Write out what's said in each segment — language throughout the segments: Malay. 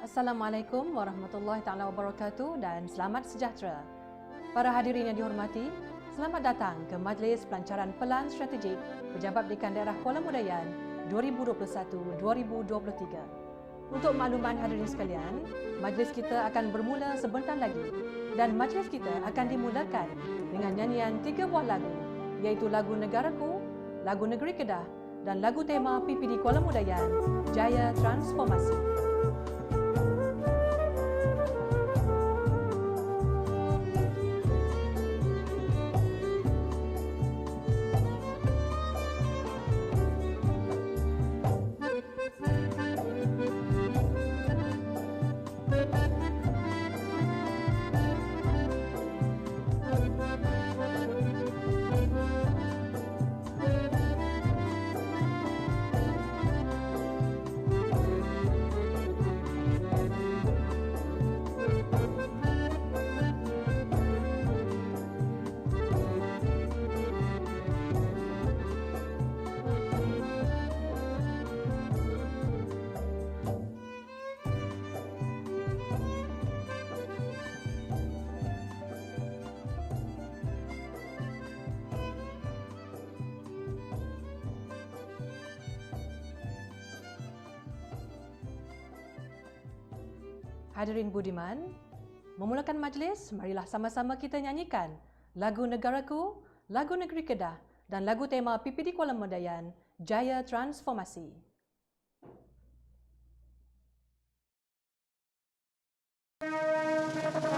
Assalamualaikum warahmatullahi taala wabarakatuh dan selamat sejahtera. Para hadirin yang dihormati, selamat datang ke Majlis Pelancaran Pelan Strategik Pejabat Pendidikan Daerah Kuala Mudayan 2021-2023. Untuk makluman hadirin sekalian, majlis kita akan bermula sebentar lagi dan majlis kita akan dimulakan dengan nyanyian 3 buah lagu, iaitu lagu Negaraku, lagu Negeri Kedah dan lagu tema PPD Kuala Mudayan, Jaya Transformasi. Hadirin budiman, memulakan majlis, marilah sama-sama kita nyanyikan lagu Negaraku, lagu Negeri Kedah dan lagu tema PPD Kuala Mudayan, Jaya Transformasi. Bersatu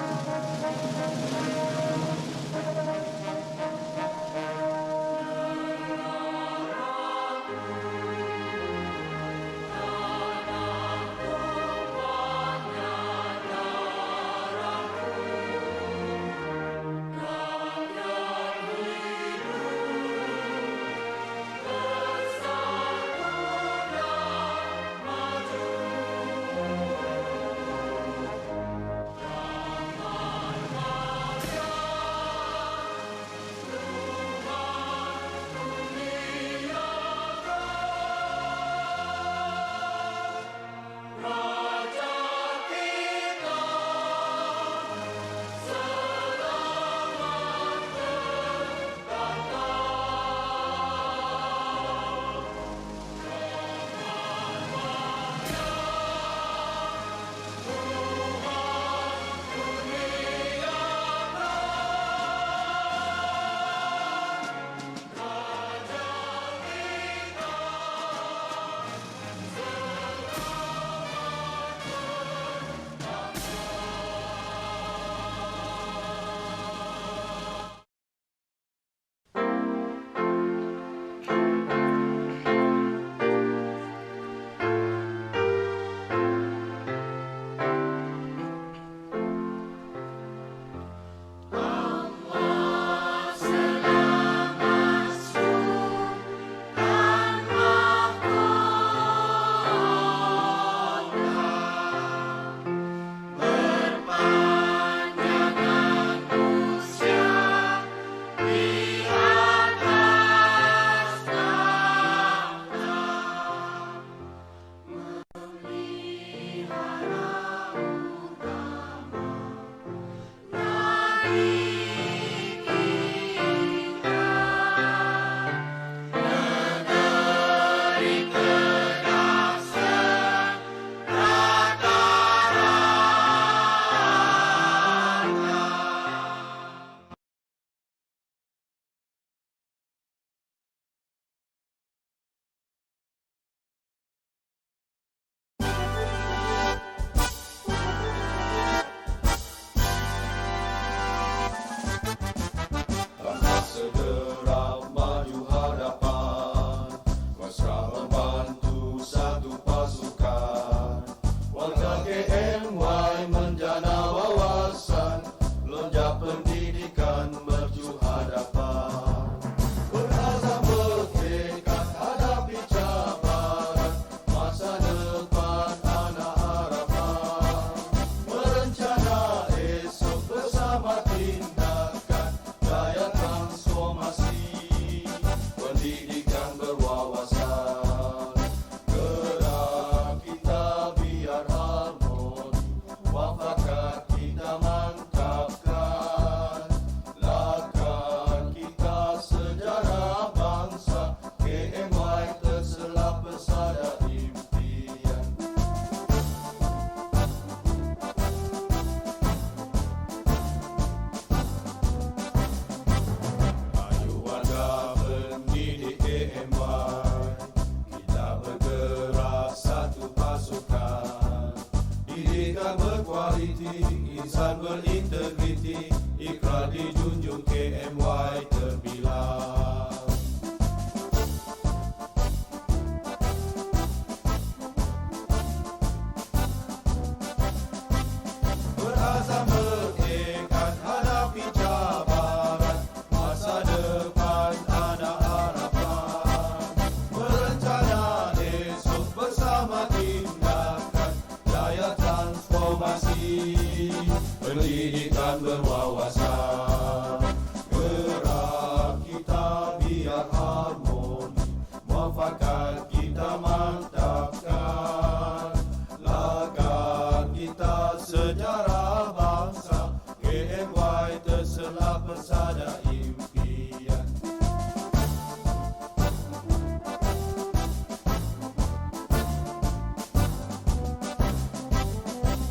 berkualiti, insan berintegriti, ikrar dijunjung KMY terbilang. Berazam bertekad hadapi cabaran, masa depan ada harapan. Berencana esok bersama tindakan, daya transformasi, pendidikan berwawasan. Gerak kita biar harmoni, muafakat kita mantapkan. Laga kita sejarah bangsa, KMY terselap bersada impian.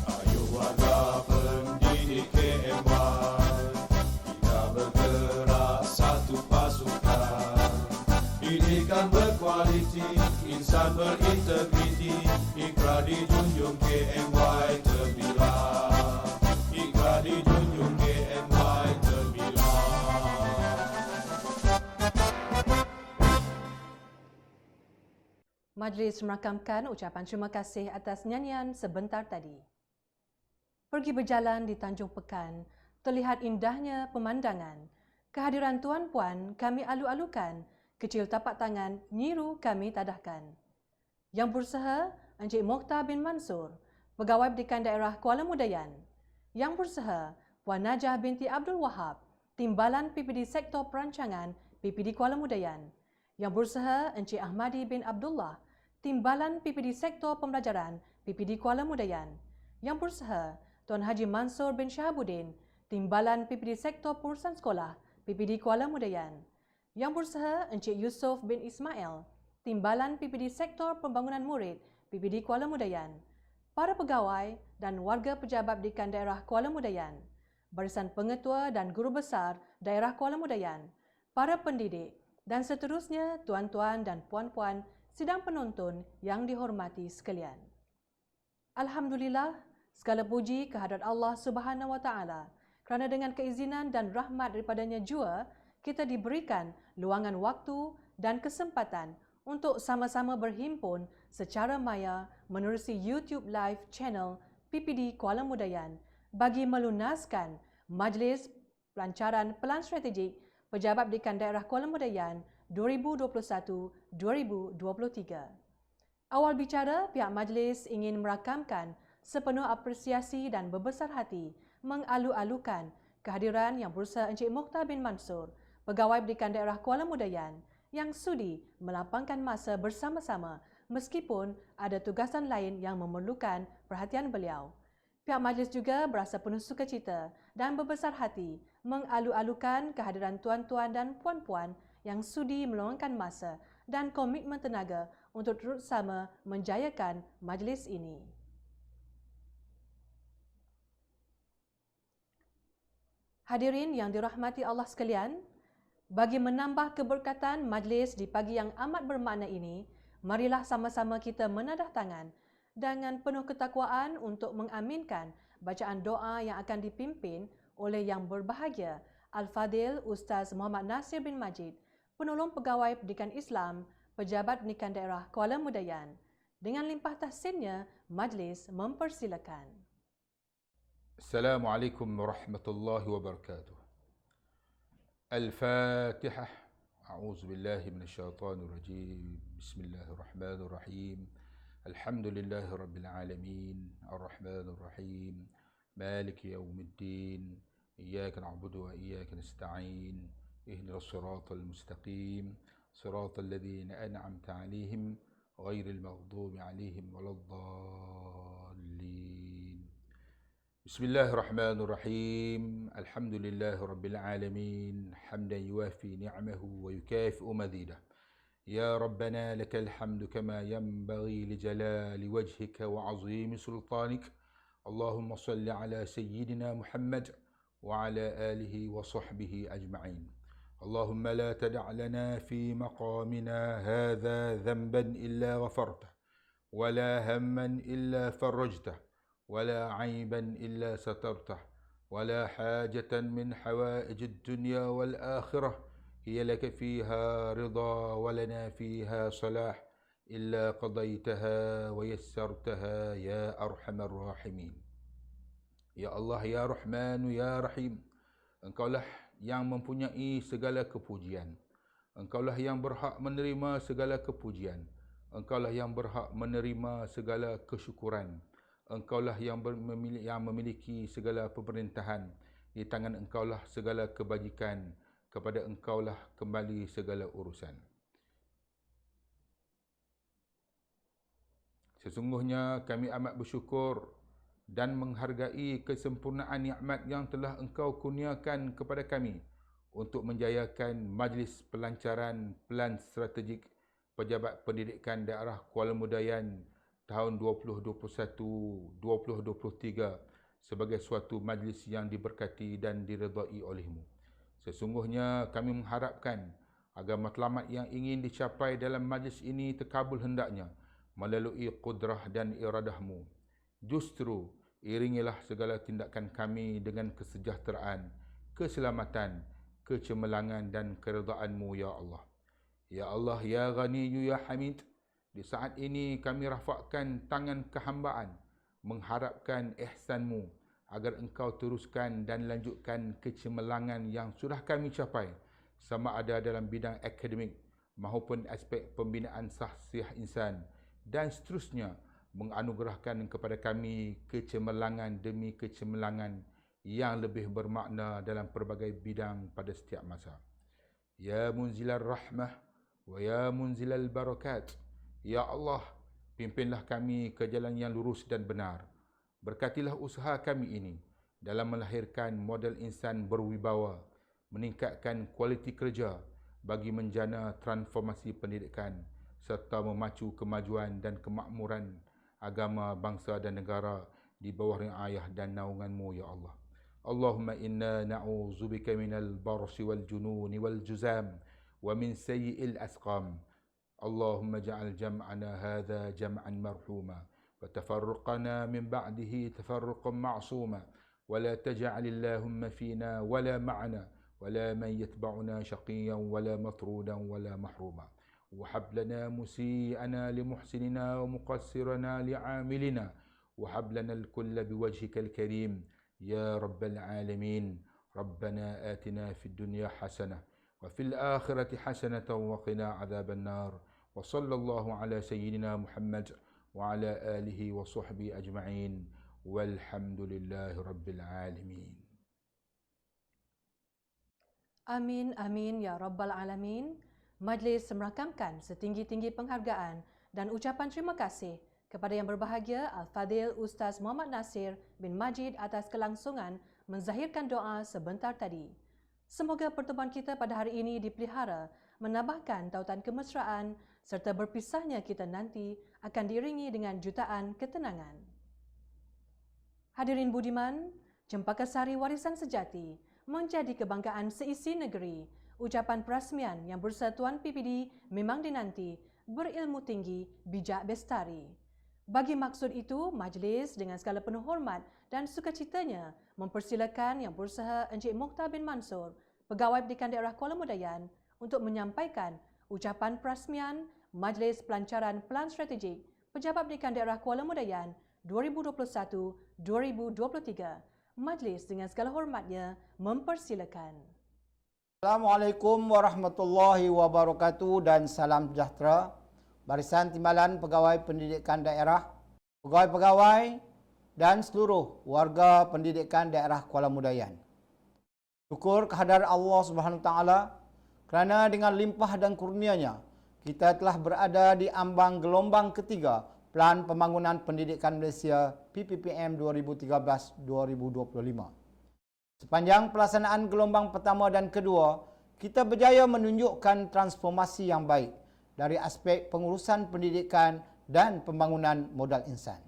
Ayo warga pendidik KMY, kita bergerak satu pasukan. Didikan berkualiti, insan berintegriti, ikrar dijunjung KMY terbilang. Ikrar dijunjung KMY terbilang. Majlis merakamkan ucapan terima kasih atas nyanyian sebentar tadi. Pergi berjalan di Tanjung Pekan, terlihat indahnya pemandangan. Kehadiran tuan-puan kami alu-alukan, kecil tapak tangan nyiru kami tadahkan. Yang berusaha Encik Mokhtar bin Mansur, Pegawai Pendidikan Daerah Kuala Mudayan. Yang berusaha Puan Najah binti Abdul Wahab, Timbalan PPD Sektor Perancangan PPD Kuala Mudayan. Yang berusaha Encik Ahmadi bin Abdullah, Timbalan PPD Sektor Pembelajaran PPD Kuala Mudayan. Yang berusaha Tuan Haji Mansur bin Shahabuddin, Timbalan PPD Sektor Perusahaan Sekolah PPD Kuala Mudayan. Yang berusaha Encik Yusof bin Ismail, Timbalan PPD Sektor Pembangunan Murid PPD Kuala Mudayan. Para pegawai dan warga pejabat pendidikan daerah Kuala Mudayan, barisan pengetua dan guru besar daerah Kuala Mudayan, para pendidik dan seterusnya tuan-tuan dan puan-puan sidang penonton yang dihormati sekalian. Alhamdulillah, segala puji kehadrat Allah Subhanahu wa taala kerana dengan keizinan dan rahmat daripadanya jua kita diberikan luangan waktu dan kesempatan untuk sama-sama berhimpun secara maya menerusi YouTube Live Channel PPD Kuala Mudayan bagi melunaskan Majlis Pelancaran Pelan Strategik Pejabat Pendidikan Daerah Kuala Mudayan 2021-2023. Awal bicara, pihak majlis ingin merakamkan sepenuh apresiasi dan berbesar hati mengalu-alukan kehadiran Yang Berusaha Encik Mokhtar bin Mansur, Pegawai Pendidikan Daerah Kuala Mudayan yang sudi melapangkan masa bersama-sama meskipun ada tugasan lain yang memerlukan perhatian beliau. Pihak majlis juga berasa penuh sukacita dan berbesar hati mengalu-alukan kehadiran tuan-tuan dan puan-puan yang sudi meluangkan masa dan komitmen tenaga untuk turut sama menjayakan majlis ini. Hadirin yang dirahmati Allah sekalian, bagi menambah keberkatan majlis di pagi yang amat bermakna ini, marilah sama-sama kita menadah tangan dengan penuh ketakwaan untuk mengaminkan bacaan doa yang akan dipimpin oleh Yang Berbahagia Al-Fadil Ustaz Muhammad Nasir bin Majid, Penolong Pegawai Pendidikan Islam, Pejabat Pendidikan Daerah Kuala Mudayan. Dengan limpah tahsinnya, majlis mempersilakan. Assalamualaikum warahmatullahi wabarakatuh. Al-Fatihah. A'udzu billahi minasyaitonir rajim. Bismillahirrahmanirrahim. Alhamdulillahi rabbil alamin. Arrahmanir rahim. Maliki yaumiddin. Iyyaka na'budu wa iyyaka nasta'in. Ihdinas siratal mustaqim. Siratal ladzina an'amta 'alaihim ghairil maghdubi 'alaihim waladdallin. Bismillahirrahmanirrahim. Alhamdulillahi rabbil alamin. Hamdan yuwafi ni'amahu wa yukafi'u mazidah. Ya Rabbana lakal hamdu kama yanbaghi li jalali wajhika wa 'azimi sultanik. Allahumma salli ala sayyidina Muhammad wa ala alihi wa sahbihi ajma'in. Allahumma la tada' lana fi maqamina hadha dhanban illa ghafartah wa la hamman illa farajtah ولا عيبا إلا سترته ولا حاجة من حوائج الدنيا والآخرة هي لك فيها رضا ولنا فيها صلاح إلا قضيتها ويسرتها يا أرحم الراحمين. Ya Allah, Ya Rahman, Ya Rahim, Engkaulah yang mempunyai segala kepujian. Engkaulah yang berhak menerima segala kepujian. Engkaulah yang berhak menerima segala kesyukuran. Engkaulah yang memiliki segala pemerintahan. Di tangan Engkaulah segala kebajikan. Kepada Engkaulah kembali segala urusan. Sesungguhnya kami amat bersyukur dan menghargai kesempurnaan nikmat yang telah Engkau kurniakan kepada kami untuk menjayakan Majlis Pelancaran Pelan Strategik Pejabat Pendidikan Daerah Kuala Mudayan tahun 2021-2023 sebagai suatu majlis yang diberkati dan diredai oleh-Mu. Sesungguhnya kami mengharapkan agar matlamat yang ingin dicapai dalam majlis ini terkabul hendaknya melalui kudrah dan iradah-Mu. Justru iringilah segala tindakan kami dengan kesejahteraan, keselamatan, kecemerlangan dan keredaan-Mu, Ya Allah. Ya Allah, Ya Ghaniyu, Ya Hamid, di saat ini kami rafakkan tangan kehambaan, mengharapkan ihsan-Mu agar Engkau teruskan dan lanjutkan kecemerlangan yang sudah kami capai, sama ada dalam bidang akademik maupun aspek pembinaan sahsiah insan, dan seterusnya menganugerahkan kepada kami kecemerlangan demi kecemerlangan yang lebih bermakna dalam pelbagai bidang pada setiap masa. Ya Munzilal Rahmah wa Ya Munzilal Barakat, Ya Allah, pimpinlah kami ke jalan yang lurus dan benar. Berkatilah usaha kami ini dalam melahirkan model insan berwibawa, meningkatkan kualiti kerja bagi menjana transformasi pendidikan serta memacu kemajuan dan kemakmuran agama, bangsa dan negara di bawah riayah dan naungan-Mu, Ya Allah. Allahumma inna na'udzubika minal barsi wal jununi wal juzam wa min sayyi'il asqam. Allahumma ja'al jam'ana hadha jam'an marhuma wa tafarruqana min ba'dihi tafarruqan ma'suma wa la taj'al Allahumma fina wa la ma'ana wa la man yatba'una shaqiyan wa la matrudan wa la mahruma. وهب لنا مسيئنا لمحسننا ومقصرنا لعاملنا وهب لنا الكل بوجهك الكريم يا رب العالمين. ربنا آتنا في الدنيا حسنة وفي الآخرة حسنة وقنا عذاب النار. وصلى الله على سيدنا محمد وعلى آله وصحبه أجمعين والحمد لله رب العالمين. Amin, amin, Ya Rabbal Alamin. Majlis merakamkan setinggi-tinggi penghargaan dan ucapan terima kasih kepada Yang Berbahagia Al-Fadhil Ustaz Muhammad Nasir bin Majid atas kelangsungan menzahirkan doa sebentar tadi. Semoga pertemuan kita pada hari ini dipelihara, menambahkan tautan kemesraan serta berpisahnya kita nanti akan diiringi dengan jutaan ketenangan. Hadirin budiman, Cempaka Sari Warisan Sejati menjadi kebanggaan seisi negeri. Ucapan perasmian yang bersatuan PPD memang dinanti, berilmu tinggi, bijak bestari. Bagi maksud itu, majlis dengan segala penuh hormat dan sukacitanya mempersilakan Yang Berusaha Encik Mokhtar bin Mansur, Pegawai Pendidikan Daerah Kuala Mudayan, untuk menyampaikan ucapan perasmian Majlis Pelancaran Pelan Strategik Pejabat Pendidikan Daerah Kuala Mudayan 2021-2023. Majlis dengan segala hormatnya mempersilakan. Assalamualaikum warahmatullahi wabarakatuh dan salam sejahtera. Barisan Timbalan Pegawai Pendidikan Daerah, pegawai-pegawai dan seluruh warga pendidikan daerah Kuala Mudayan. Syukur kehadirat Allah Subhanahu Wa Taala kerana dengan limpah dan kurnianya kita telah berada di ambang gelombang ketiga Pelan Pembangunan Pendidikan Malaysia PPPM 2013-2025. Sepanjang pelaksanaan gelombang pertama dan kedua, kita berjaya menunjukkan transformasi yang baik dari aspek pengurusan pendidikan dan pembangunan modal insan.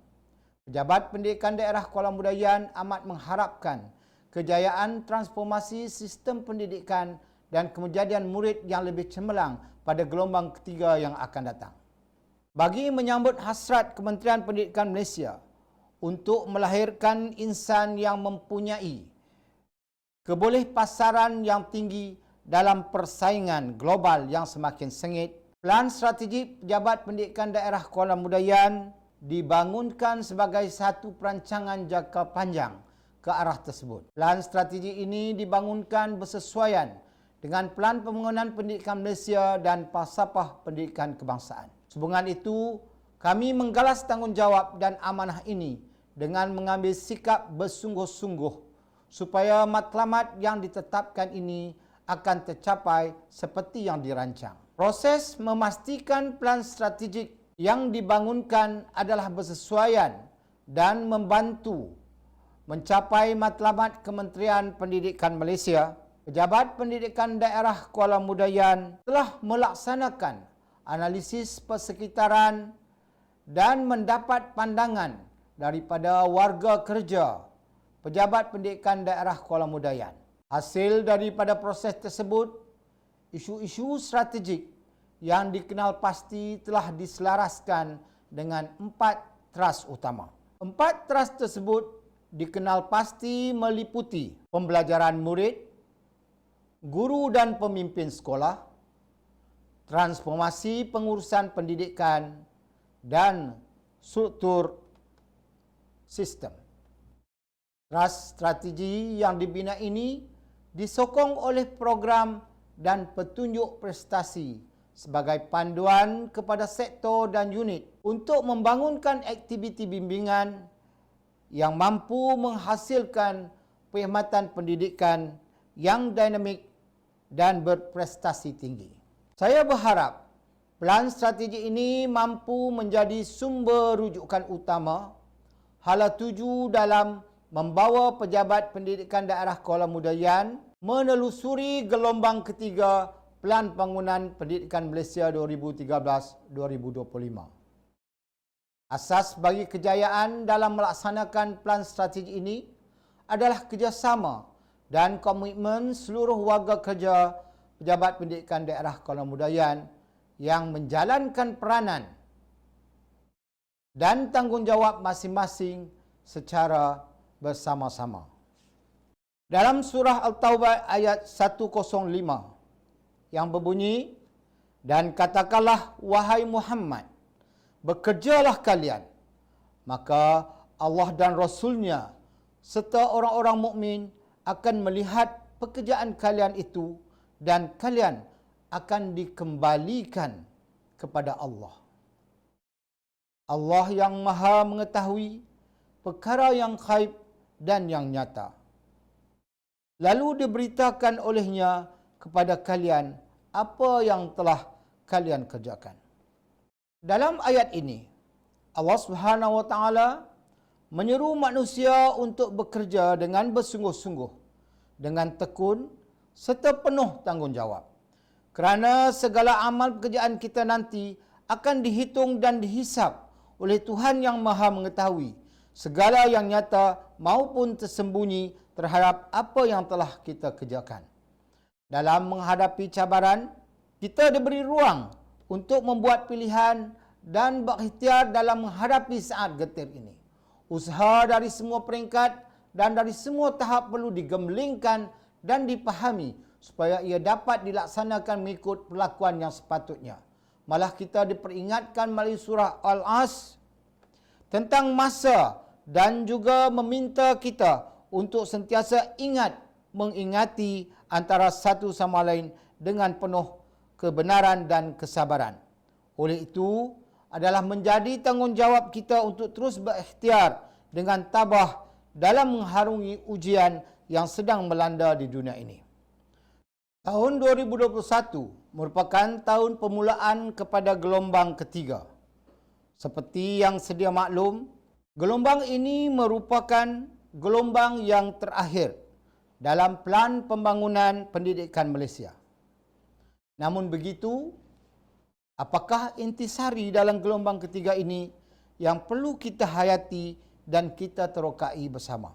Pejabat Pendidikan Daerah Kuala Mudayan amat mengharapkan kejayaan transformasi sistem pendidikan dan kejadian murid yang lebih cemerlang pada gelombang ketiga yang akan datang. Bagi menyambut hasrat Kementerian Pendidikan Malaysia untuk melahirkan insan yang mempunyai kebolehpasaran yang tinggi dalam persaingan global yang semakin sengit. Pelan strategik Pejabat Pendidikan Daerah Kuala Mudayan dibangunkan sebagai satu perancangan jangka panjang ke arah tersebut. Pelan strategi ini dibangunkan bersesuaian dengan Pelan Pembangunan Pendidikan Malaysia dan Falsafah Pendidikan Kebangsaan. Sehubungan itu, kami menggalas tanggungjawab dan amanah ini dengan mengambil sikap bersungguh-sungguh supaya matlamat yang ditetapkan ini akan tercapai seperti yang dirancang. Proses memastikan pelan strategik yang dibangunkan adalah bersesuaian dan membantu mencapai matlamat Kementerian Pendidikan Malaysia. Pejabat Pendidikan Daerah Kuala Mudayan telah melaksanakan analisis persekitaran dan mendapat pandangan daripada warga kerja Pejabat Pendidikan Daerah Kuala Mudayan. Hasil daripada proses tersebut, isu-isu strategik yang dikenal pasti telah diselaraskan dengan 4 teras utama. 4 teras tersebut dikenal pasti meliputi pembelajaran murid, guru dan pemimpin sekolah, transformasi pengurusan pendidikan dan struktur sistem. Teras strategi yang dibina ini disokong oleh program dan petunjuk prestasi sebagai panduan kepada sektor dan unit untuk membangunkan aktiviti bimbingan yang mampu menghasilkan perkhidmatan pendidikan yang dinamik dan berprestasi tinggi. Saya berharap pelan strategi ini mampu menjadi sumber rujukan utama hala tuju dalam membawa Pejabat Pendidikan Daerah Kuala Mudayan menelusuri gelombang ketiga Pelan Pembangunan Pendidikan Malaysia 2013-2025. Asas bagi kejayaan dalam melaksanakan pelan strategi ini adalah kerjasama dan komitmen seluruh warga kerja Pejabat Pendidikan Daerah Kuala Mudayan yang menjalankan peranan dan tanggungjawab masing-masing secara bersama-sama. Dalam surah Al-Taubah ayat 105 yang berbunyi, "Dan katakanlah wahai Muhammad, bekerjalah kalian, maka Allah dan Rasulnya serta orang-orang mukmin akan melihat pekerjaan kalian itu dan kalian akan dikembalikan kepada Allah. Allah yang Maha mengetahui perkara yang ghaib dan yang nyata. Lalu diberitakan olehnya kepada kalian apa yang telah kalian kerjakan." Dalam ayat ini, Allah Subhanahu Wa Taala menyeru manusia untuk bekerja dengan bersungguh-sungguh, dengan tekun serta penuh tanggungjawab. Kerana segala amal pekerjaan kita nanti akan dihitung dan dihisap oleh Tuhan yang Maha mengetahui segala yang nyata maupun tersembunyi terhadap apa yang telah kita kerjakan. Dalam menghadapi cabaran, kita diberi ruang untuk membuat pilihan dan berikhtiar dalam menghadapi saat getir ini. Usaha dari semua peringkat dan dari semua tahap perlu digemblengkan dan dipahami supaya ia dapat dilaksanakan mengikut perlakuan yang sepatutnya. Malah kita diperingatkan melalui surah Al-As tentang masa dan juga meminta kita untuk sentiasa mengingati antara satu sama lain dengan penuh kebenaran dan kesabaran. Oleh itu, adalah menjadi tanggungjawab kita untuk terus berikhtiar dengan tabah dalam mengharungi ujian yang sedang melanda di dunia ini. Tahun 2021 merupakan tahun permulaan kepada gelombang ketiga. Seperti yang sedia maklum, gelombang ini merupakan gelombang yang terakhir dalam Pelan Pembangunan Pendidikan Malaysia. Namun begitu, apakah intisari dalam gelombang ketiga ini yang perlu kita hayati dan kita terokai bersama?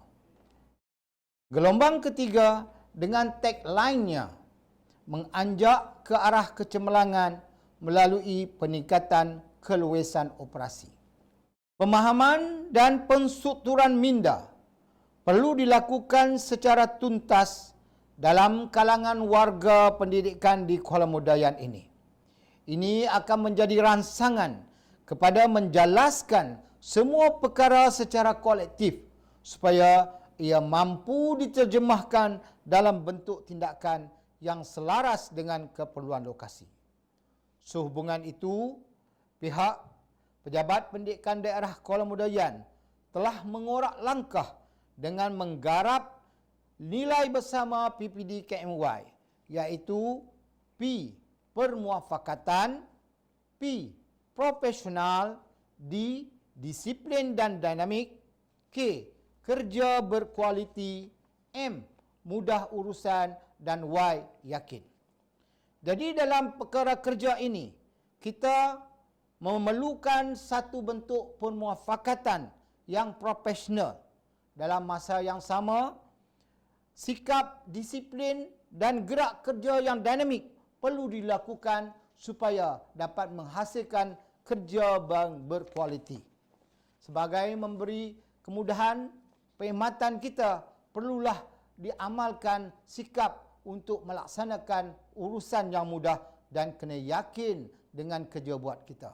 Gelombang ketiga dengan tagline-nya menganjak ke arah kecemerlangan melalui peningkatan keluasan operasi. Pemahaman dan penstrukturan minda perlu dilakukan secara tuntas dalam kalangan warga pendidikan di Kuala Mudayan ini. Ini akan menjadi rangsangan kepada menjelaskan semua perkara secara kolektif supaya ia mampu diterjemahkan dalam bentuk tindakan yang selaras dengan keperluan lokasi. Sehubungan itu, pihak Pejabat Pendidikan Daerah Kuala Mudayan telah mengorak langkah dengan menggarap nilai bersama PPD KMY, iaitu P. Permuafakatan, P. Profesional, D. Disiplin dan dinamik, K. Kerja berkualiti, M. Mudah urusan, dan Y. Yakin. Jadi dalam perkara kerja ini, kita memerlukan satu bentuk permuafakatan yang profesional. Dalam masa yang sama, sikap disiplin dan gerak kerja yang dinamik perlu dilakukan supaya dapat menghasilkan kerja yang berkualiti. Sebagai memberi kemudahan, perkhidmatan kita perlulah diamalkan sikap untuk melaksanakan urusan yang mudah dan kena yakin dengan kerja buat kita.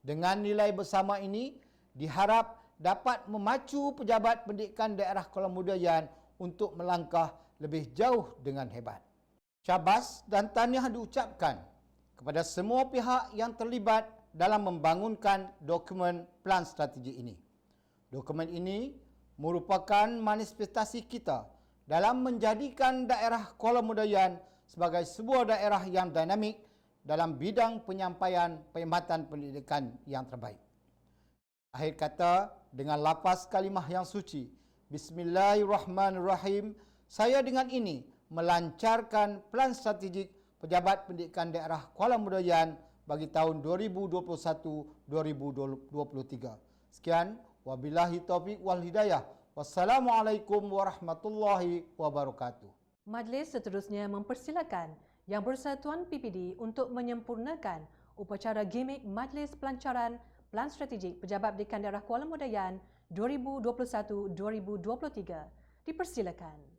Dengan nilai bersama ini, diharap dapat memacu Pejabat Pendidikan Daerah Kuala Mudayan untuk melangkah lebih jauh dengan hebat. Syabas dan tahniah diucapkan kepada semua pihak yang terlibat dalam membangunkan dokumen plan strategi ini. Dokumen ini merupakan manifestasi kita dalam menjadikan daerah Kuala Mudayan sebagai sebuah daerah yang dinamik dalam bidang penyampaian perkhidmatan pendidikan yang terbaik. Akhir kata, dengan lafaz kalimah yang suci, Bismillahirrahmanirrahim, saya dengan ini melancarkan plan strategik Pejabat Pendidikan Daerah Kuala Mudayan bagi tahun 2021-2023. Sekian, wabillahi taufiq wal hidayah. Wassalamualaikum warahmatullahi wabarakatuh. Majlis seterusnya mempersilakan Yang Bersatuan PPD untuk menyempurnakan upacara gimmick Majlis Pelancaran Plan Strategik Pejabat Pendidikan Daerah Kuala Mudayan 2021-2023. Dipersilakan.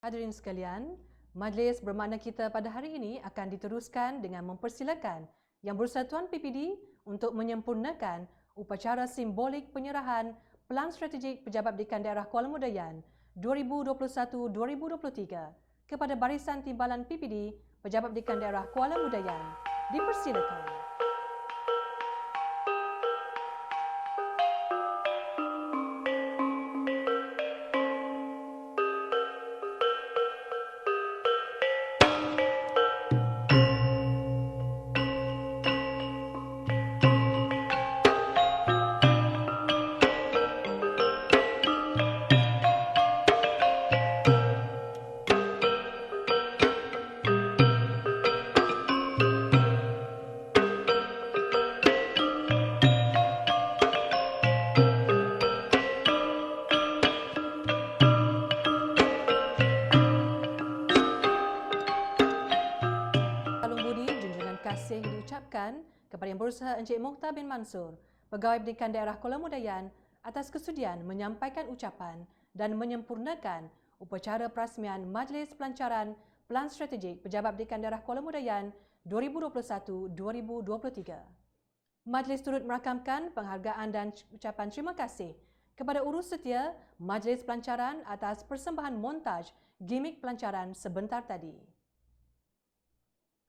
Hadirin sekalian, Majlis bermakna kita pada hari ini akan diteruskan dengan mempersilakan Yang Bersatuan PPD untuk menyempurnakan upacara simbolik penyerahan Pelan Strategik Pejabat Pendidikan Daerah Kuala Mudayan 2021-2023 kepada Barisan Timbalan PPD Pejabat Pendidikan Daerah Kuala Mudayan. Dipersilakan. Kepada Yang Berusaha Encik Mokhtar bin Mansur, Pegawai Pendidikan Daerah Kuala Mudayan atas kesudian menyampaikan ucapan dan menyempurnakan upacara perasmian Majlis Pelancaran Pelan Strategik Pejabat Pendidikan Daerah Kuala Mudayan 2021-2023. Majlis turut merakamkan penghargaan dan ucapan terima kasih kepada urus setia Majlis Pelancaran atas persembahan montaj gimik pelancaran sebentar tadi.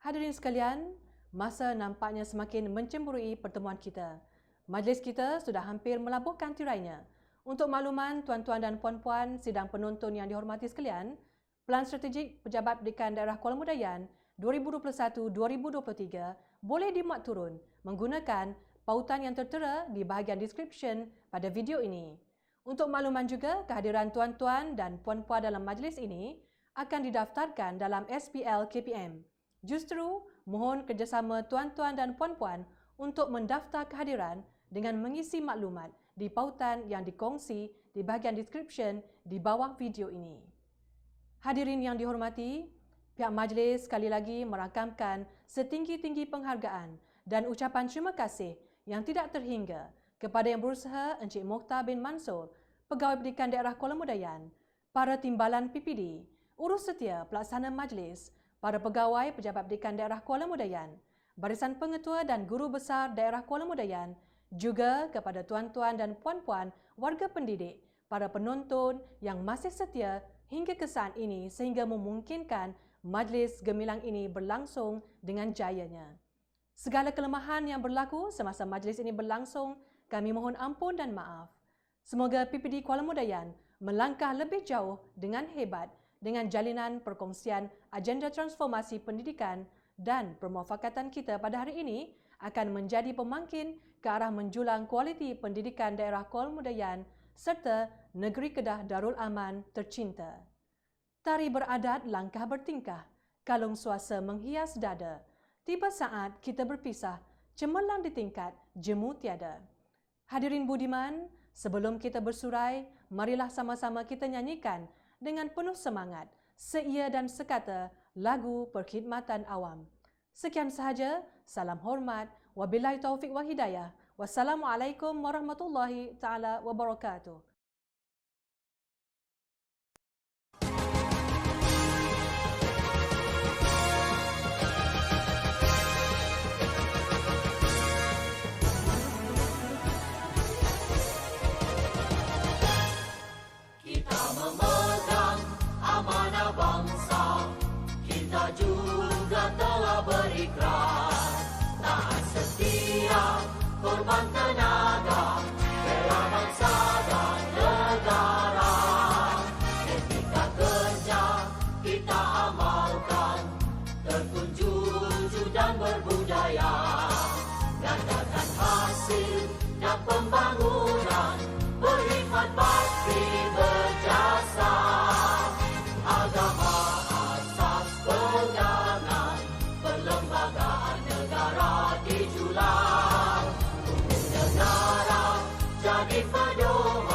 Hadirin sekalian, masa nampaknya semakin mencemburui pertemuan kita. Majlis kita sudah hampir melabuhkan tirainya. Untuk makluman tuan-tuan dan puan-puan sidang penonton yang dihormati sekalian, Pelan Strategik Pejabat Pendidikan Daerah Kuala Mudayan 2021-2023 boleh dimuat turun menggunakan pautan yang tertera di bahagian description pada video ini. Untuk makluman juga, kehadiran tuan-tuan dan puan-puan dalam majlis ini akan didaftarkan dalam SPL KPM. Justru, mohon kerjasama tuan-tuan dan puan-puan untuk mendaftar kehadiran dengan mengisi maklumat di pautan yang dikongsi di bahagian description di bawah video ini. Hadirin yang dihormati, pihak majlis sekali lagi merakamkan setinggi-tinggi penghargaan dan ucapan terima kasih yang tidak terhingga kepada Yang Berusaha Encik Mokhtar bin Mansur, Pegawai Pendidikan Daerah Kuala Mudayan, para timbalan PPD, urus setia pelaksana majlis, para pegawai Pejabat Pendidikan Daerah Kuala Mudayan, barisan pengetua dan guru besar Daerah Kuala Mudayan, juga kepada tuan-tuan dan puan-puan warga pendidik, para penonton yang masih setia hingga ke saat ini sehingga memungkinkan majlis gemilang ini berlangsung dengan jayanya. Segala kelemahan yang berlaku semasa majlis ini berlangsung, kami mohon ampun dan maaf. Semoga PPD Kuala Mudayan melangkah lebih jauh dengan hebat dengan jalinan perkongsian agenda transformasi pendidikan dan permufakatan kita pada hari ini akan menjadi pemangkin ke arah menjulang kualiti pendidikan daerah Kuala Mudayan serta negeri Kedah Darul Aman tercinta. Tari beradat, langkah bertingkah, kalung suasa menghias dada. Tiba saat kita berpisah, cemerlang di tingkat, jemu tiada. Hadirin budiman, sebelum kita bersurai, marilah sama-sama kita nyanyikan dengan penuh semangat, seia dan sekata lagu perkhidmatan awam. Sekian sahaja, salam hormat, wabillahi taufiq wa hidayah, wassalamualaikum warahmatullahi ta'ala wabarakatuh. Juga telah berikrar taat setia, korban tenaga, bela bangsa dan negara. Etika kerja kita amalkan, tekun jujur dan berbudaya, gandakan hasil dan pembangunan, berkhidmat bakti berjasa. Agama asas pegangan, perlembagaan negara dijulang, hukum negara jadi pedoman.